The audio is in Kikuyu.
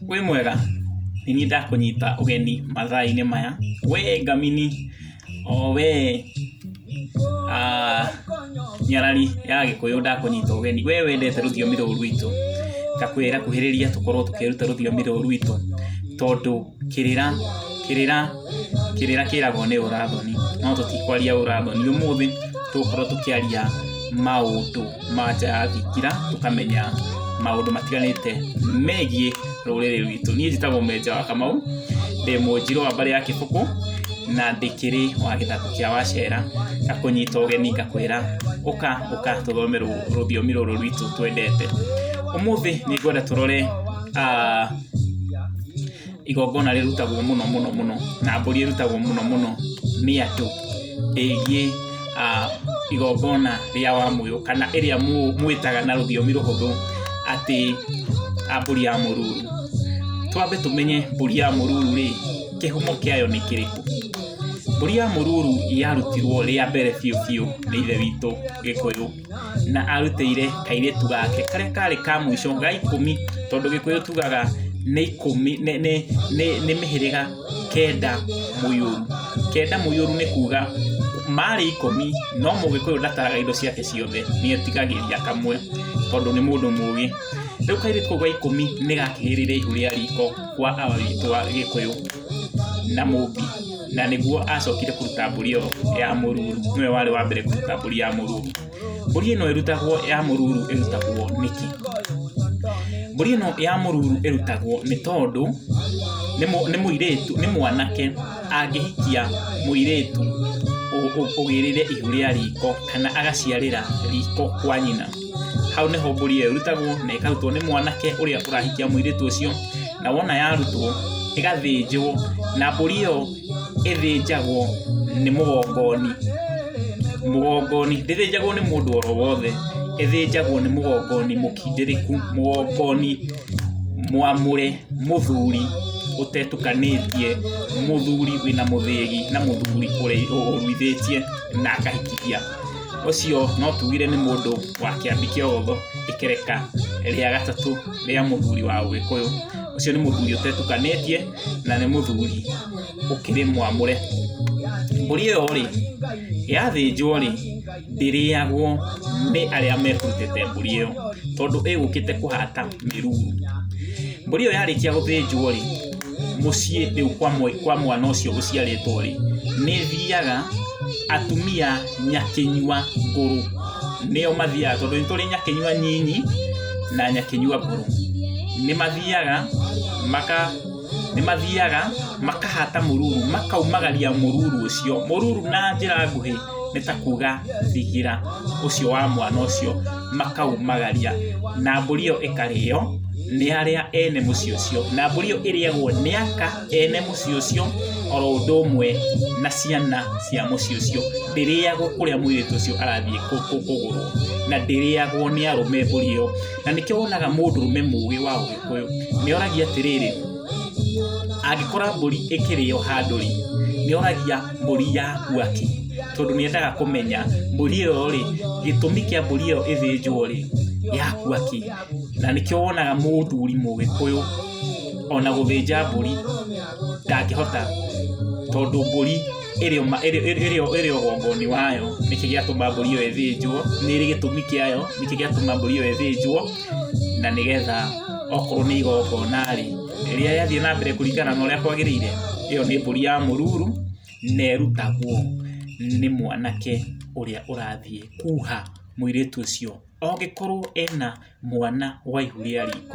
Wĩ mwega, nĩ niĩ ndakũnyita ũgeni mathaa-inĩ maya. We ngamini, o we nyarari ya Gĩkũyũ ndakũnyita ũgeni. We wendete rũthiomi rũrũ rwitũ, ngakwĩra kuhĩrĩria tũkorwo tũkĩruta rũthiomi rũrũ rwitũ, tondũ kĩrĩra kĩragwo nĩ ũrathoni, no tũtikwaria ũrathoni. Ũmũthĩ tũgũkorwo tũkĩaria maũndũ ma nja ya thingira, tũkamenya maũndũ matiganĩte megiĩ rũrĩrĩ rwitũ. Niĩ njĩtagwo Menja wa Kamau, ndĩ mũnjirũ wa mbarĩ ya Kĩbũkũ, na ndĩkĩrĩ wa gĩthaka kĩa Wacera. Ngakũnyita ũgeni ngakwĩra ũka tũthome rũthiomi rũrũ rwitũ twendete. Ũmũthĩ nĩ ngwenda tũrore igongona rĩrutagwo mũno na mbũri ĩrutagwo mũno nĩ andũ ĩgiĩ igongona rĩa Wamũyũ, kana ĩrĩa mwĩtaga na rũthiomi rũhũthũ atĩ mbũri ya mũruru. Twambe tũmenye mbũri ya mũruru rĩ, kĩhumo kĩayo nĩ kĩrĩkũ? Mbũri ya mũruru yarutirwo rĩa mbere biũ nĩ ithe witũ Gĩkũyũ, na arutĩire kairĩtu gake karĩa karĩ ka mũico ga 10, tondũ Gĩkũyũ tugaga nĩ 10 nĩ mĩhĩrĩga 9 mũiyũru. 9 mũiyũru nĩ kuga marĩ 10, no Mũgĩkũyũ ndataraga indo ciake ciothe, nĩ etigagĩria kamwe tondũ nĩ mũndũ mũũgĩ. Rĩu kairĩtu kau ga 10 nĩ gakĩgĩrĩire ihu rĩa riko kwa baba witũ wa Gĩkũyũ na Mũmbi, na nĩguo acokire kũruta mbũri ĩyo ya mũruru. Nĩwe warĩ wa mbere kũruta mbũri ya mũruru. Mbũri ĩno ĩrutagwo ya mũruru ĩrutagwo nĩkĩ? Mbũri ĩno ya mũruru ĩrutagwo nĩ tondũ nĩ mũirĩtu, nĩ mwanake angĩhikia mũirĩtu ũgĩrĩre ihu rĩa riko, kana agaciarĩra riko kwa nyina. Hau nĩho mbũri ĩyo ĩrutagwo, na ĩkarutwo nĩ mwanake ũrĩa ũrahikia mũirĩtu ũcio, na wona yarutwo ĩgathĩnjwo, na mbũri ĩyo ĩthĩnjagwo nĩ mũgongoni. Mũgongoni ndĩthĩnjagwo nĩ mũndũ oro wothe, ĩthĩnjagwo nĩ mũgongoni mũkindĩrĩku, mũgongoni mwamũre, mũthuri ũtetukanĩtie, mũthuri wĩna mũthĩgi na mũthuri ũruithĩtie na akahikithia. Ũcio no tugire nĩ mũndũ wa kĩambi kĩa Ogotho ikereka rĩa gatatũ rĩa mũthuri wa Ũgĩkũyũ. Ũcio nĩ mũthuri ũtetukanĩtie na nĩ mũthuri ũkĩrĩ mwamũre. Mbũri ĩyo rĩ, yathĩnjwo rĩ, ndĩrĩagwo nĩ arĩa mekũrutĩte mbũri ĩyo, tondũ ĩgũkĩte kũhata mĩruru. Mbũri ĩyo yarĩkia gũthĩnjwo rĩ, mũciĩ rĩu kwa mwana ũcio ũciarĩtwo rĩ, nĩ thiaga atumia nyakĩnyua ngũrũ, nĩo mathiaga, tondũ nĩ tũrĩ nyakĩnyua nyinyi na nyakĩnyua ngũrũ. Nĩ mathiaga makahata mũruru, makaumagaria mũruru ũcio. Mũruru na njĩra nguhĩ nĩ ta kuga thigira ũcio wa mwana ũcio, makaumagaria, na mbũri ĩyo ĩkarĩo nĩ arĩa ene mũciĩ ũcio, na mbũri ĩyo ĩrĩagwo nĩ aka ene mũciĩ ũcio, oro ũndũ ũmwe na ciana cia mũciĩ ũcio. Ndĩrĩagwo kũrĩa mũirĩtu ũcio arathiĩ kũgũrwo, na ndĩrĩagwo nĩ arũme mbũri ĩyo. Na nĩkĩo wonaga mũndũrũme mũũgĩ wa Ũgĩkũyũ nĩ oragia atĩrĩrĩ, angĩkora mbũri ĩkĩrĩo handũ rĩ, nĩ oragia mbũri yakua kĩ, tondũ nĩ endaga kũmenya mbũri ĩyo rĩ, gĩtũmi kĩa mbũri ĩyo ĩthĩnjwo rĩ, yakua kĩ. Na nĩkĩo wonaga mũthuri Mũgĩkũyũ ona gũthĩnja mbũri ndangĩhota, tondũ mbũri ĩrĩ ũgongoni wayo nĩkĩ gĩatũma mbũri ĩyo ĩthĩnjwo, nĩ ĩrĩ gĩtũmi kĩayo nĩkĩ gĩatũma mbũri ĩyo ĩthĩnjwo, na nĩgetha okorwo nĩ igongona rĩ, rĩrĩa yathiĩ na mbere kũringana na ũrĩa kwagĩrĩire, ĩyo nĩ mbũri ya mũruru, na ĩrutagwo nĩ mwanake ũrĩa ũrathiĩ kuha mũirĩtu ũcio, angĩkorwo ena mwana wa ihu rĩa riko.